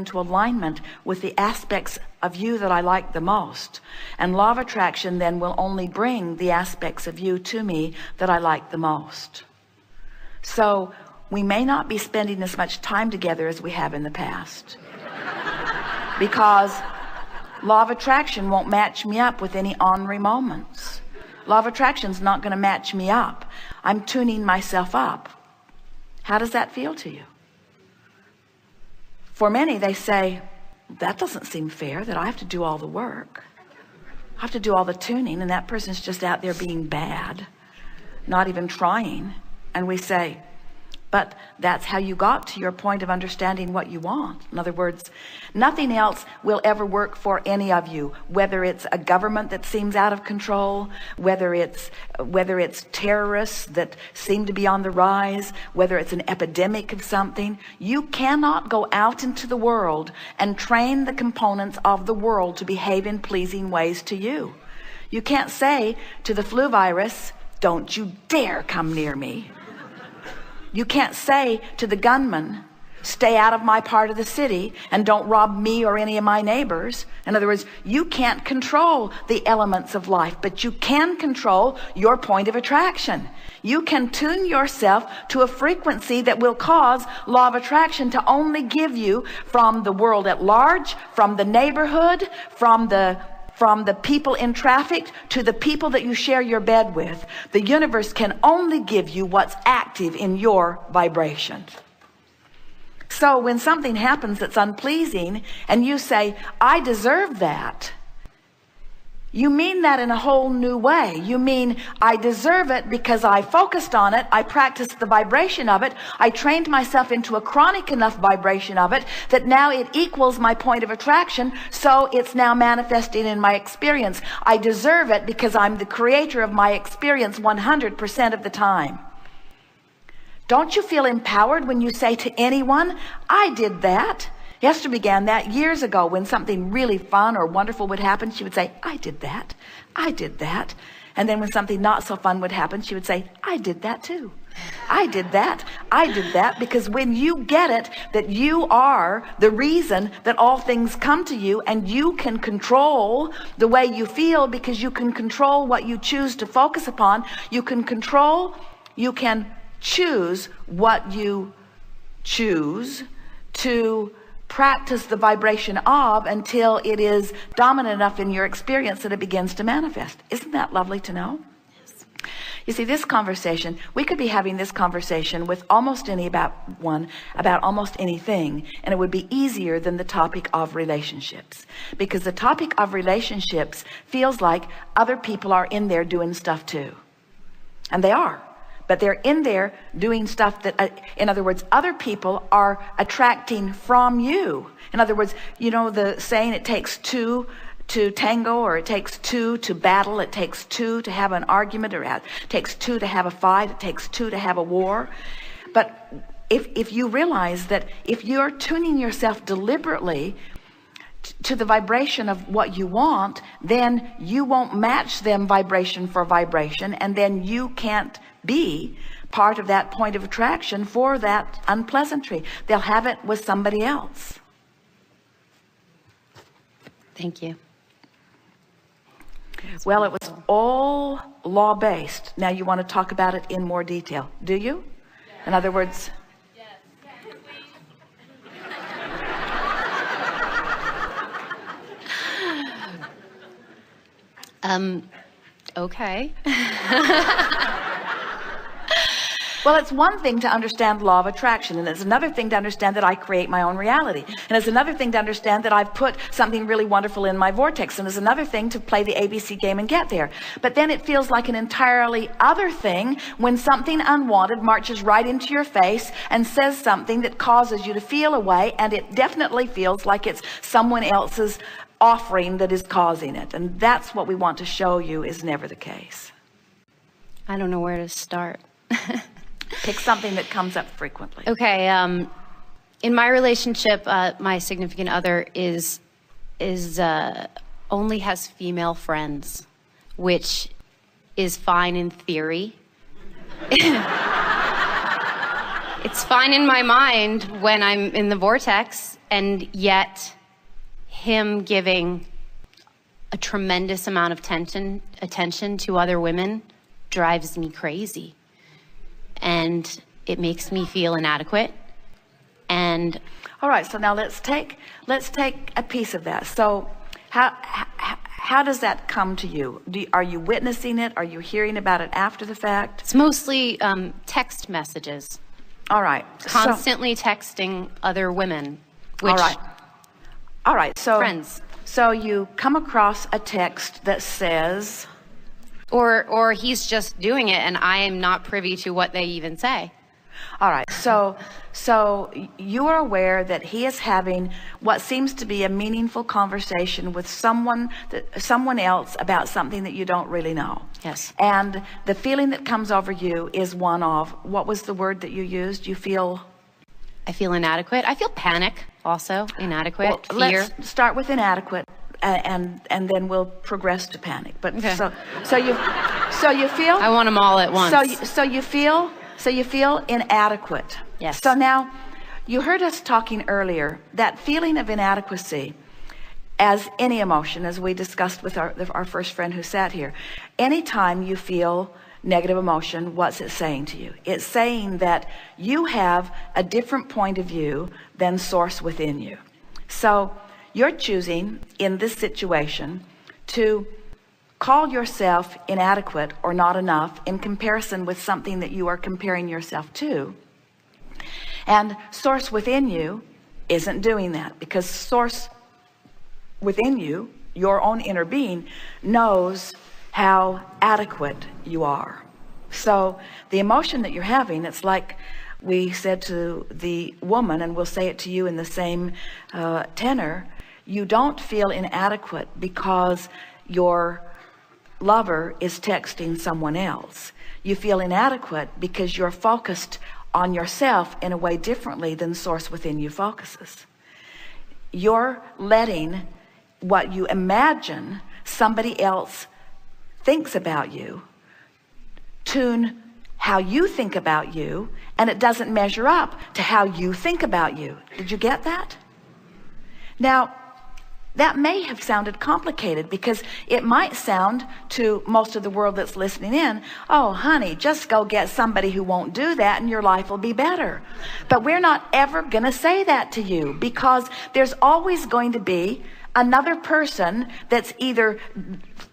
into alignment with the aspects of you that I like the most. And law of attraction then will only bring the aspects of you to me that I like the most. So we may not be spending as much time together as we have in the past, because law of attraction won't match me up with any ornery moments. Law of attraction is not going to match me up. I'm tuning myself up. How does that feel to you? For many, they say, that doesn't seem fair, that I have to do all the work. I have to do all the tuning, and that person's just out there being bad, not even trying. And we say, but that's how you got to your point of understanding what you want. In other words, nothing else will ever work for any of you, whether it's a government that seems out of control, whether it's terrorists that seem to be on the rise, whether it's an epidemic of something. You cannot go out into the world and train the components of the world to behave in pleasing ways to you. You can't say to the flu virus, don't you dare come near me. You can't say to the gunman, stay out of my part of the city and don't rob me or any of my neighbors. In other words, you can't control the elements of life, but you can control your point of attraction. You can tune yourself to a frequency that will cause law of attraction to only give you from the world at large, from the neighborhood, from the people in traffic to the people that you share your bed with. The universe can only give you what's active in your vibration. So when something happens that's unpleasing and you say, I deserve that, you mean that in a whole new way. You mean, I deserve it because I focused on it, I practiced the vibration of it, I trained myself into a chronic enough vibration of it that now it equals my point of attraction, so it's now manifesting in my experience. I deserve it because I'm the creator of my experience 100% of the time. Don't you feel empowered when you say to anyone, I did that? Esther began that years ago. When something really fun or wonderful would happen, she would say, I did that. I did that. And then when something not so fun would happen, she would say, I did that too. I did that. I did that. Because when you get it, that you are the reason that all things come to you, and you can control the way you feel because you can control what you choose to focus upon. You can choose what you choose to practice the vibration of until it is dominant enough in your experience that it begins to manifest. Isn't that lovely to know? Yes. You see, this conversation, we could be having this conversation with almost about almost anything, and it would be easier than the topic of relationships, because the topic of relationships feels like other people are in there doing stuff too, and they are. But they're in there doing stuff that, in other words, other people are attracting from you. In other words, you know the saying, it takes two to tango, or it takes two to battle, it takes two to have an argument, or it takes two to have a fight, it takes two to have a war. But if you realize that if you're tuning yourself deliberately to the vibration of what you want, then you won't match them vibration for vibration, and then you can't be part of that point of attraction for that unpleasantry. They'll have it with somebody else. Thank you. Well, it was all law-based. Now you want to talk about it in more detail, do you? Yes. In other words, okay. Well, it's one thing to understand law of attraction, and it's another thing to understand that I create my own reality, and it's another thing to understand that I've put something really wonderful in my vortex, and it's another thing to play the ABC game and get there. But then it feels like an entirely other thing when something unwanted marches right into your face and says something that causes you to feel a way, and it definitely feels like it's someone else's offering that is causing it. And that's what we want to show you is never the case. I don't know where to start. Pick something that comes up frequently. Okay. In my relationship, my significant other is only has female friends, which is fine in theory. It's fine in my mind when I'm in the vortex, and yet him giving a tremendous amount of attention to other women drives me crazy. And it makes me feel inadequate. And all right, so now let's take a piece of that. So how does that come to you? Are you witnessing it? Are you hearing about it after the fact? It's mostly text messages. All right. Constantly texting other women. Which all right. So friends. So you come across a text that says, or he's just doing it, and I am not privy to what they even say. All right. So you are aware that he is having what seems to be a meaningful conversation with someone else about something that you don't really know. Yes. And the feeling that comes over you is one of, what was the word that you used? You feel? I feel inadequate. I feel panic also. Inadequate. Well, fear. let's start with inadequate, and then we'll progress to panic. But okay. So you feel? I want them all at once. So you feel inadequate. Yes. So now, you heard us talking earlier, that feeling of inadequacy, as any emotion, as we discussed with our first friend who sat here, anytime you feel negative emotion, what's it saying to you? It's saying that you have a different point of view than source within you. So you're choosing in this situation to call yourself inadequate or not enough in comparison with something that you are comparing yourself to. And source within you isn't doing that, because source within you, your own inner being, knows how adequate you are. So the emotion that you're having, it's like we said to the woman, and we'll say it to you in the same tenor, you don't feel inadequate because your lover is texting someone else. You feel inadequate because you're focused on yourself in a way differently than source within you focuses. You're letting what you imagine somebody else thinks about you tune how you think about you, and it doesn't measure up to how you think about you. Did you get that? Now, that may have sounded complicated, because it might sound to most of the world that's listening in, oh honey, just go get somebody who won't do that and your life will be better. But we're not ever going to say that to you, because there's always going to be another person that's either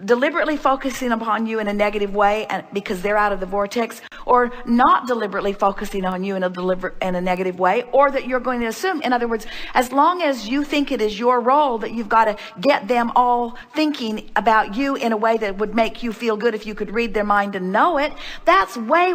deliberately focusing upon you in a negative way, and because they're out of the vortex, or not deliberately focusing on you in a negative way, or that you're going to assume. In other words, as long as you think it is your role that you've got to get them all thinking about you in a way that would make you feel good if you could read their mind and know it, that's way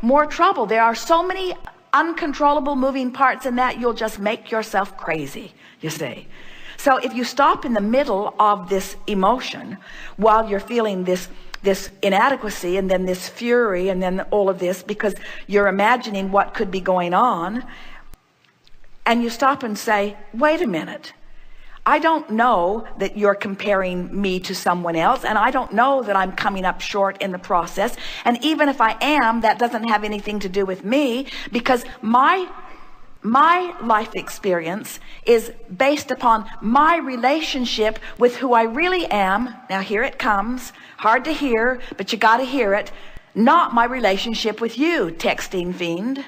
more trouble. There are so many uncontrollable moving parts in that, you'll just make yourself crazy, you see. So if you stop in the middle of this emotion while you're feeling this inadequacy, and then this fury, and then all of this, because you're imagining what could be going on, and you stop and say, wait a minute, I don't know that you're comparing me to someone else, and I don't know that I'm coming up short in the process, and even if I am, that doesn't have anything to do with me, because my life experience is based upon my relationship with who I really am. Now here it comes, hard to hear, but you got to hear it. Not my relationship with you, texting fiend.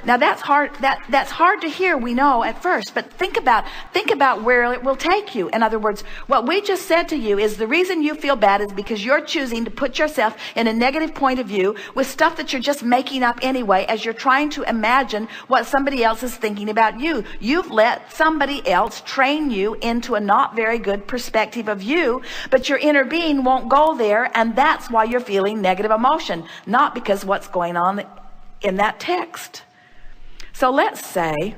Now that's hard. That's hard to hear, we know at first, but think about where it will take you. In other words, what we just said to you is the reason you feel bad is because you're choosing to put yourself in a negative point of view with stuff that you're just making up anyway, as you're trying to imagine what somebody else is thinking about you. You've let somebody else train you into a not very good perspective of you, but your inner being won't go there, and that's why you're feeling negative emotion, not because what's going on in that text. So let's say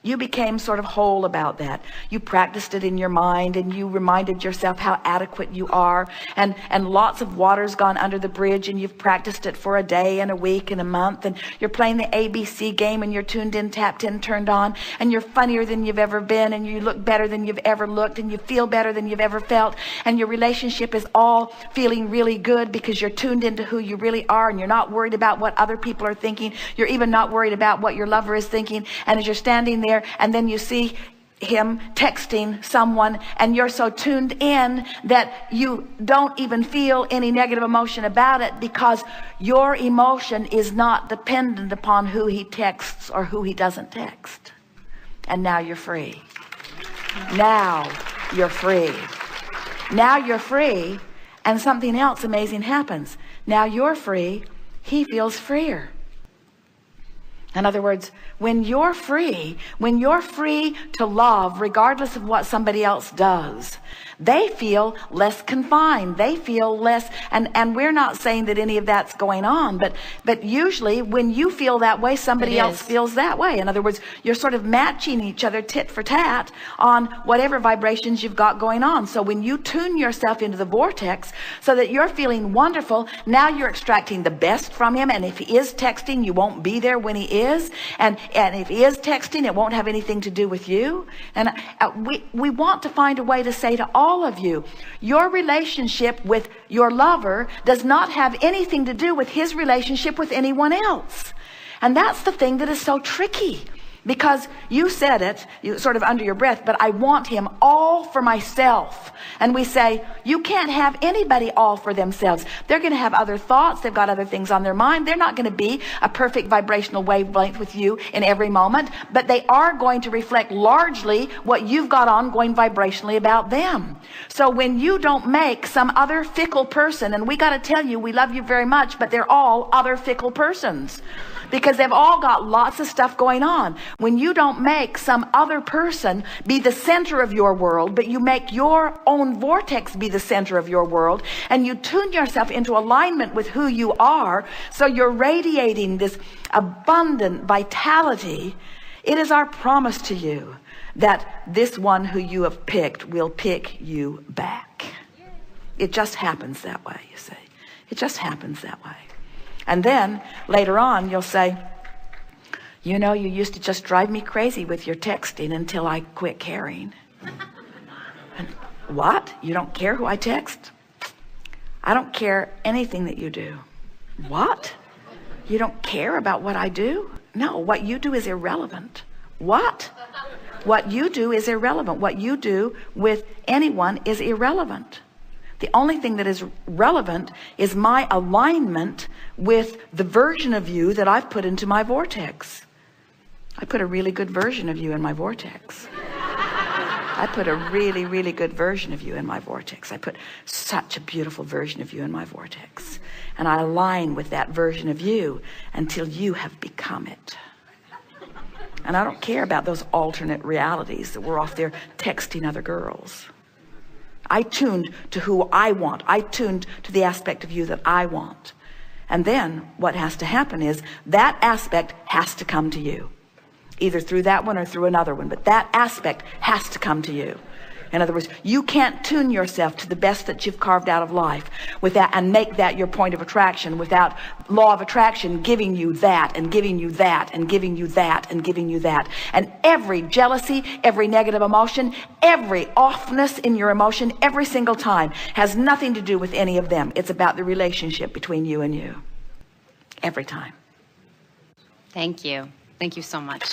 You became sort of whole about that. You practiced it in your mind, and you reminded yourself how adequate you are, and lots of water's gone under the bridge, and you've practiced it for a day and a week and a month, and you're playing the ABC game, and you're tuned in, tapped in, turned on, and you're funnier than you've ever been, and you look better than you've ever looked, and you feel better than you've ever felt, and your relationship is all feeling really good because you're tuned into who you really are, and you're not worried about what other people are thinking. You're even not worried about what your lover is thinking. And as you're standing there, and then you see him texting someone, and you're so tuned in that you don't even feel any negative emotion about it, because your emotion is not dependent upon who he texts or who he doesn't text. And now you're free. Now you're free. Now you're free, and something else amazing happens. Now you're free, he feels freer. In other words, when you're free to love regardless of what somebody else does, they feel less confined. They feel less, and we're not saying that any of that's going on, but usually when you feel that way, somebody else feels that way. In other words, you're sort of matching each other tit for tat on whatever vibrations you've got going on. So when you tune yourself into the vortex so that you're feeling wonderful, now you're extracting the best from him. And if he is texting, you won't be there when he is. And if he is texting, it won't have anything to do with you. And we want to find a way to say to all of you, your relationship with your lover does not have anything to do with his relationship with anyone else. And that's the thing that is so tricky, because you said it, you sort of under your breath, but I want him all for myself. And we say, you can't have anybody all for themselves. They're going to have other thoughts. They've got other things on their mind. They're not going to be a perfect vibrational wavelength with you in every moment, but they are going to reflect largely what you've got on going vibrationally about them. So when you don't make some other fickle person, and we got to tell you, we love you very much, but they're all other fickle persons, because they've all got lots of stuff going on. When you don't make some other person be the center of your world, but you make your own vortex be the center of your world, and you tune yourself into alignment with who you are, so you're radiating this abundant vitality, it is our promise to you that this one who you have picked will pick you back. It just happens that way, you see. It just happens that way. And then later on, you'll say, you know, you used to just drive me crazy with your texting until I quit caring. And what? You don't care who I text? I don't care anything that you do. What? You don't care about what I do? No, what you do is irrelevant. What? What you do is irrelevant. What you do with anyone is irrelevant. The only thing that is relevant is my alignment with the version of you that I've put into my vortex. I put a really good version of you in my vortex. I put a really, really good version of you in my vortex. I put such a beautiful version of you in my vortex. And I align with that version of you until you have become it. And I don't care about those alternate realities that we're off there texting other girls. I tuned to who I want. I tuned to the aspect of you that I want. And then what has to happen is that aspect has to come to you, either through that one or through another one, but that aspect has to come to you. In other words, you can't tune yourself to the best that you've carved out of life without, and make that your point of attraction, without law of attraction giving you that and giving you that and giving you that and giving you that. And every jealousy, every negative emotion, every offness in your emotion, every single time has nothing to do with any of them. It's about the relationship between you and you. Every time. Thank you. Thank you so much.